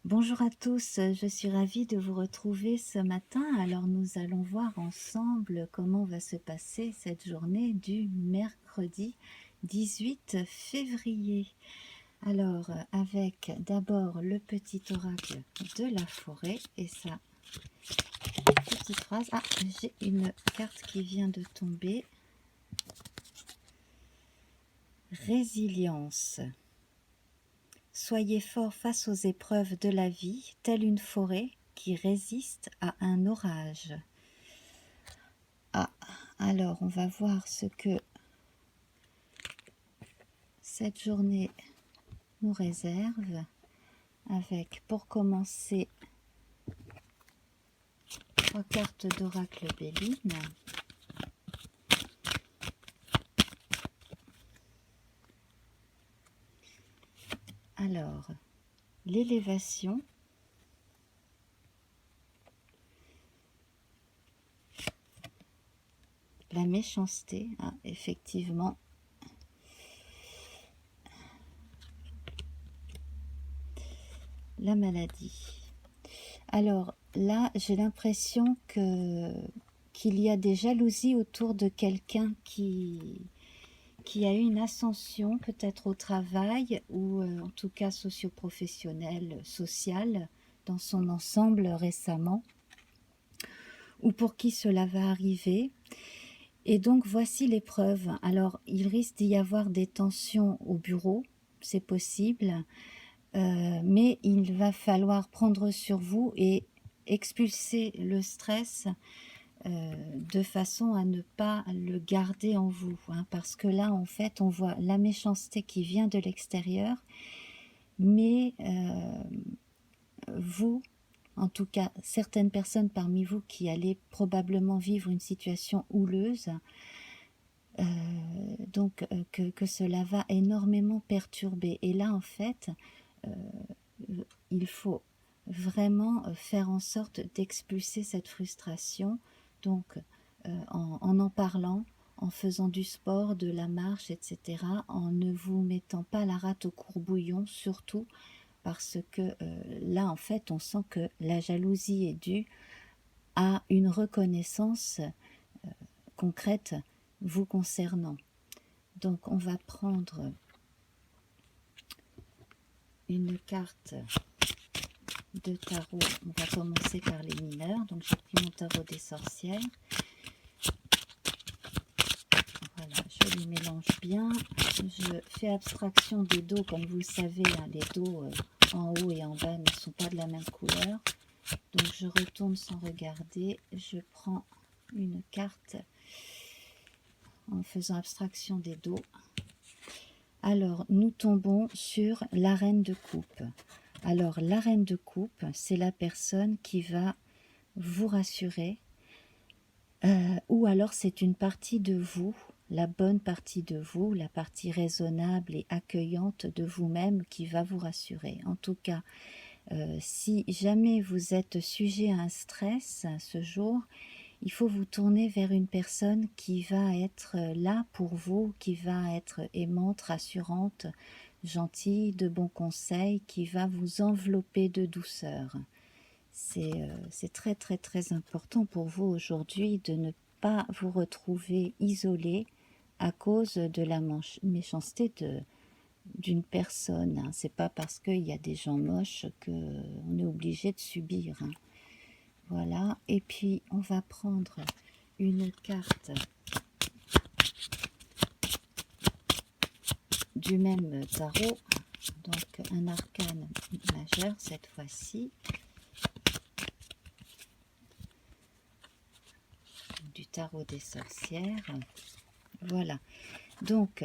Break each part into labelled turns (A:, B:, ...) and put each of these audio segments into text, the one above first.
A: Bonjour à tous, je suis ravie de vous retrouver ce matin. Alors nous allons voir ensemble comment va se passer cette journée du mercredi 18 février. Alors avec d'abord le petit oracle de la forêt et sa petite phrase. Ah, j'ai une carte qui vient de tomber. Résilience. Soyez fort face aux épreuves de la vie, telle une forêt qui résiste à un orage. Ah, alors on va voir ce que cette journée nous réserve avec, pour commencer, 3 cartes d'oracle Béline. Alors, l'élévation, la méchanceté, ah, effectivement, la maladie. Alors là, j'ai l'impression qu'il y a des jalousies autour de quelqu'un qui a eu une ascension peut-être au travail ou en tout cas socio-professionnelle, sociale dans son ensemble récemment, ou pour qui cela va arriver. Et donc voici l'épreuve. Alors il risque d'y avoir des tensions au bureau, c'est possible, mais il va falloir prendre sur vous et expulser le stress de façon à ne pas le garder en vous, hein, parce que là en fait on voit la méchanceté qui vient de l'extérieur, mais vous, en tout cas certaines personnes parmi vous qui allez probablement vivre une situation houleuse, que cela va énormément perturber. Et là en fait il faut vraiment faire en sorte d'expulser cette frustration, donc en parlant, en faisant du sport, de la marche, etc., en ne vous mettant pas la rate au courbouillon, surtout parce que là, en fait, on sent que la jalousie est due à une reconnaissance concrète vous concernant. Donc, on va prendre une carte de tarot. On va commencer par les mineurs. Donc, j'ai pris mon tarot des sorcières. Voilà, je les mélange bien. Je fais abstraction des dos, comme vous le savez, hein, les dos en haut et en bas ne sont pas de la même couleur. Donc je retourne sans regarder. Je prends une carte en faisant abstraction des dos. Alors, nous tombons sur la reine de coupe. Alors, la reine de coupe, c'est la personne qui va vous rassurer, ou alors c'est une partie de vous, la bonne partie de vous, la partie raisonnable et accueillante de vous-même qui va vous rassurer. En tout cas, si jamais vous êtes sujet à un stress ce jour, il faut vous tourner vers une personne qui va être là pour vous, qui va être aimante, rassurante, gentille, de bons conseils, qui va vous envelopper de douceur. C'est très très très important pour vous aujourd'hui de ne pas vous retrouver isolé à cause de la méchanceté d'une personne. Hein. C'est pas parce qu'il y a des gens moches qu'on est obligé de subir. Hein. Voilà, et puis on va prendre une carte du même tarot, donc un arcane majeur cette fois-ci, du tarot des sorcières. Voilà, donc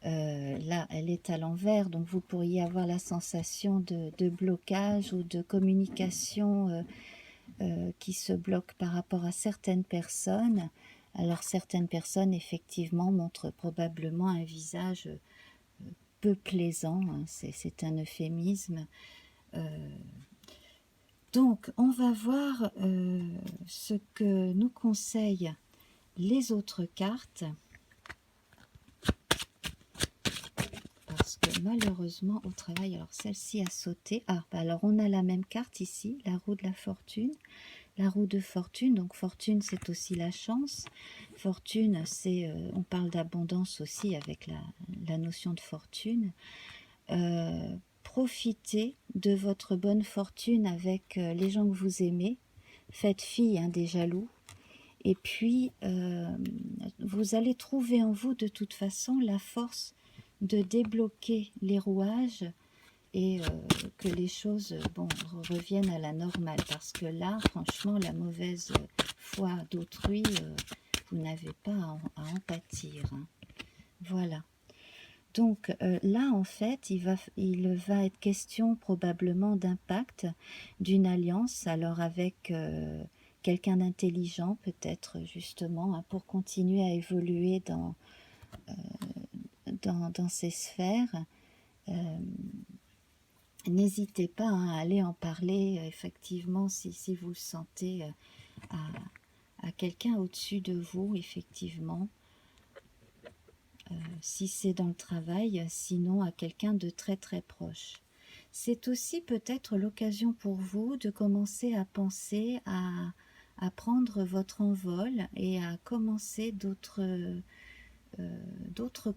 A: là elle est à l'envers, donc vous pourriez avoir la sensation de blocage ou de communication qui se bloquent par rapport à certaines personnes. Alors certaines personnes effectivement montrent probablement un visage peu plaisant, hein, c'est un euphémisme. Donc on va voir ce que nous conseillent les autres cartes, parce que malheureusement au travail. Alors celle-ci a sauté. Ah, bah alors on a la même carte ici, la roue de la fortune. La roue de fortune, donc fortune c'est aussi la chance. Fortune, c'est, on parle d'abondance aussi avec la notion de fortune. Profitez de votre bonne fortune avec les gens que vous aimez. Faites fi hein, des jaloux. Et puis, vous allez trouver en vous de toute façon la force de débloquer les rouages et que les choses bon, reviennent à la normale. Parce que là, franchement, la mauvaise foi d'autrui, vous n'avez pas à en pâtir. Hein. Voilà. Donc là, en fait, il va être question probablement d'impact, d'une alliance, alors avec quelqu'un d'intelligent, peut-être justement, hein, pour continuer à évoluer dans ces sphères. N'hésitez pas hein, à aller en parler, effectivement, si vous le sentez, à quelqu'un au-dessus de vous, effectivement. Si c'est dans le travail, sinon à quelqu'un de très très proche. C'est aussi peut-être l'occasion pour vous de commencer à penser à prendre votre envol et à commencer d'autres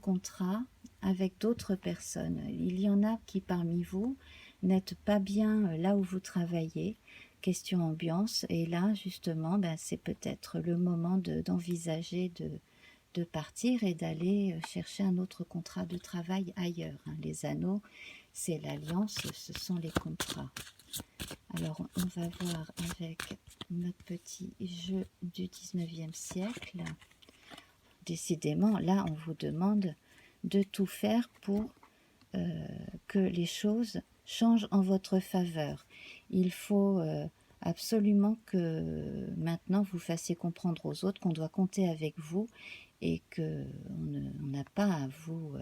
A: contrats avec d'autres personnes. Il y en a qui parmi vous n'êtes pas bien là où vous travaillez, question ambiance, et là justement ben, c'est peut-être le moment d'envisager de partir et d'aller chercher un autre contrat de travail ailleurs. Hein. Les anneaux, c'est l'alliance, ce sont les contrats. Alors, on va voir avec notre petit jeu du 19e siècle. Décidément, là, on vous demande de tout faire pour que les choses changent en votre faveur. Il faut absolument que maintenant vous fassiez comprendre aux autres qu'on doit compter avec vous et qu'on n'a pas à vous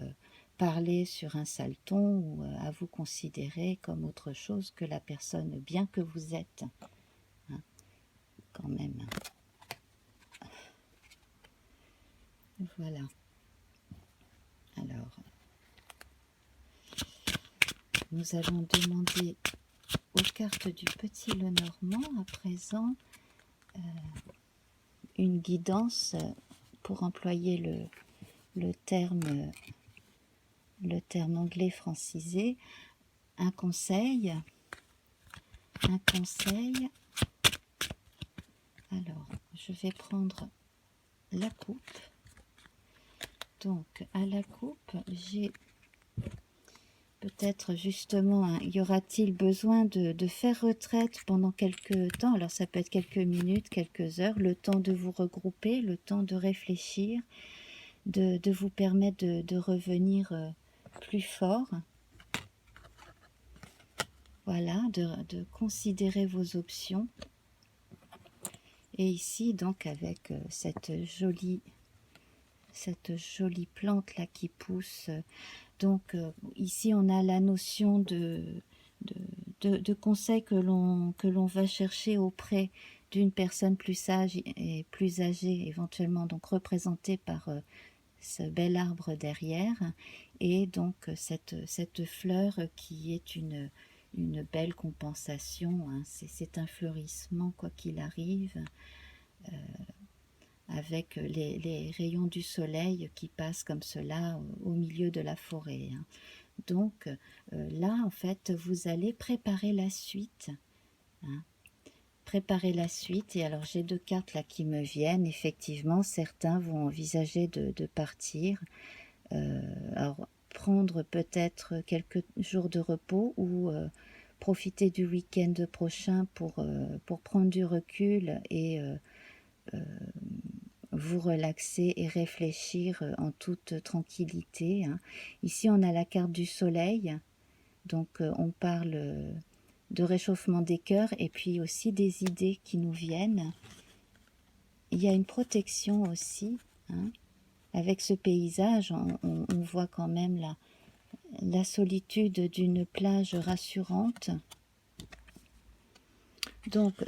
A: parler sur un sale ton ou à vous considérer comme autre chose que la personne bien que vous êtes. Hein, quand même. Voilà. Alors, nous allons demander aux cartes du Petit Lenormand à présent une guidance pour employer le terme anglais francisé, un conseil. Alors, je vais prendre la coupe. Donc, à la coupe, j'ai peut-être justement, hein, y aura-t-il besoin de faire retraite pendant quelques temps? Alors, ça peut être quelques minutes, quelques heures, le temps de vous regrouper, le temps de réfléchir, de vous permettre de revenir plus fort. Voilà, de considérer vos options. Et ici, donc, avec cette jolie plante là qui pousse. Donc, ici, on a la notion de conseil que l'on va chercher auprès d'une personne plus sage et plus âgée, éventuellement, donc représentée par ce bel arbre derrière. Et donc, cette fleur qui est une belle compensation, hein. C'est un fleurissement quoi qu'il arrive, avec les rayons du soleil qui passent comme cela au milieu de la forêt. Hein. Donc là, en fait, vous allez préparer la suite. Hein. Préparer la suite. Et alors, j'ai deux cartes là qui me viennent. Effectivement, certains vont envisager de partir. Alors, prendre peut-être quelques jours de repos ou profiter du week-end prochain pour prendre du recul et vous relaxer et réfléchir en toute tranquillité. Hein. Ici, on a la carte du soleil. Donc, on parle de réchauffement des cœurs et puis aussi des idées qui nous viennent. Il y a une protection aussi. Hein. Avec ce paysage, on voit quand même la solitude d'une plage rassurante. Donc,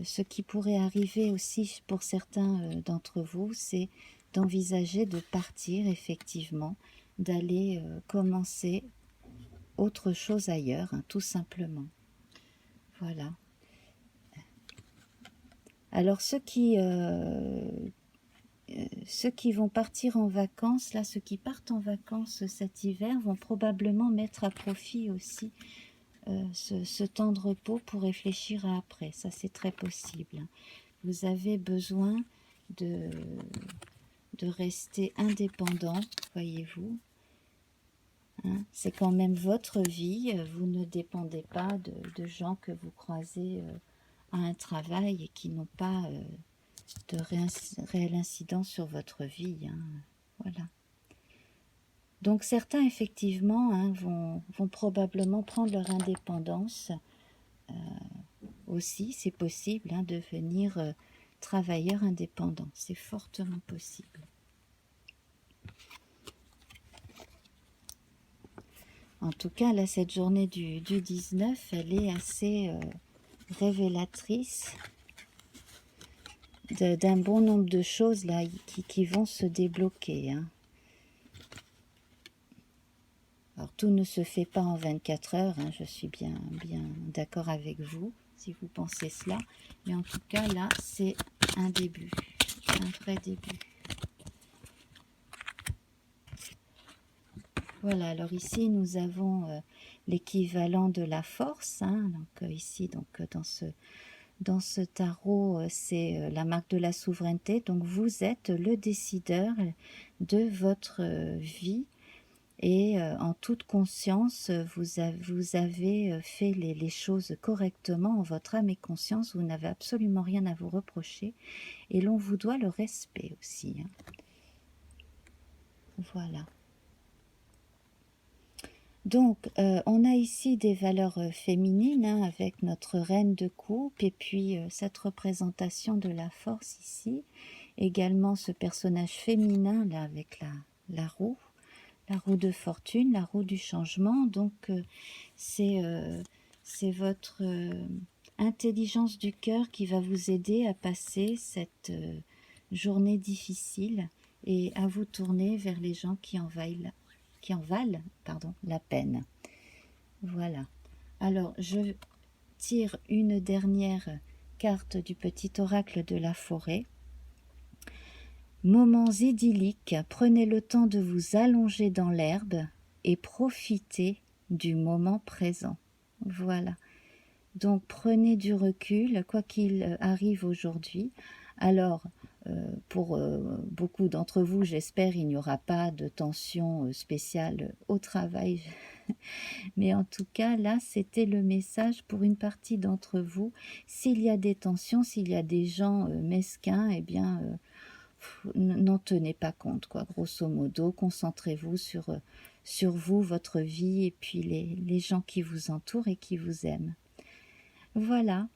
A: ce qui pourrait arriver aussi pour certains d'entre vous, c'est d'envisager de partir effectivement, d'aller commencer autre chose ailleurs, hein, tout simplement. Voilà. Alors ceux qui vont partir en vacances, là, ceux qui partent en vacances cet hiver vont probablement mettre à profit aussi ce temps de repos pour réfléchir à après. Ça, c'est très possible. Vous avez besoin de rester indépendant, voyez-vous. Hein, c'est quand même votre vie. Vous ne dépendez pas de gens que vous croisez à un travail et qui n'ont pas de réelle incidence sur votre vie. Hein. Voilà. Donc certains, effectivement, hein, vont probablement prendre leur indépendance aussi. C'est possible, hein, devenir travailleur indépendant. C'est fortement possible. En tout cas, là, cette journée du 19, elle est assez révélatrice d'un bon nombre de choses là qui vont se débloquer. Hein. Alors, tout ne se fait pas en 24 heures, hein, je suis bien d'accord avec vous, si vous pensez cela. Mais en tout cas, là, c'est un début, un vrai début. Voilà, alors ici, nous avons l'équivalent de la force. Hein, donc ici, dans ce tarot, c'est la marque de la souveraineté. Donc, vous êtes le décideur de votre vie. Et en toute conscience, vous avez fait les choses correctement en votre âme et conscience. Vous n'avez absolument rien à vous reprocher. Et l'on vous doit le respect aussi. Hein. Voilà. Donc, on a ici des valeurs féminines, hein, avec notre reine de coupe. Et puis, cette représentation de la force ici. Également, ce personnage féminin, là, avec la roue. La roue de fortune, la roue du changement. Donc, c'est votre intelligence du cœur qui va vous aider à passer cette journée difficile et à vous tourner vers les gens qui en valent la peine. Voilà. Alors, je tire une dernière carte du petit oracle de la forêt. Moments idylliques, prenez le temps de vous allonger dans l'herbe et profitez du moment présent. Voilà. Donc prenez du recul, quoi qu'il arrive aujourd'hui. Alors, pour beaucoup d'entre vous, j'espère, il n'y aura pas de tension spéciale au travail. Mais en tout cas, là, c'était le message pour une partie d'entre vous. S'il y a des tensions, s'il y a des gens mesquins, eh bien... n'en tenez pas compte, quoi. Grosso modo, concentrez-vous sur vous, votre vie, et puis les gens qui vous entourent et qui vous aiment. Voilà.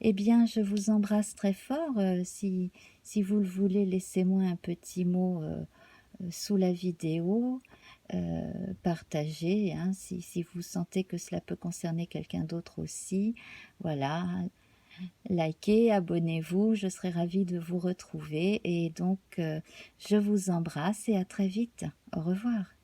A: Eh bien, je vous embrasse très fort. Si vous le voulez, laissez-moi un petit mot sous la vidéo. Partagez, hein, si vous sentez que cela peut concerner quelqu'un d'autre aussi. Voilà. Likez, abonnez-vous, je serai ravie de vous retrouver et donc je vous embrasse et à très vite. Au revoir.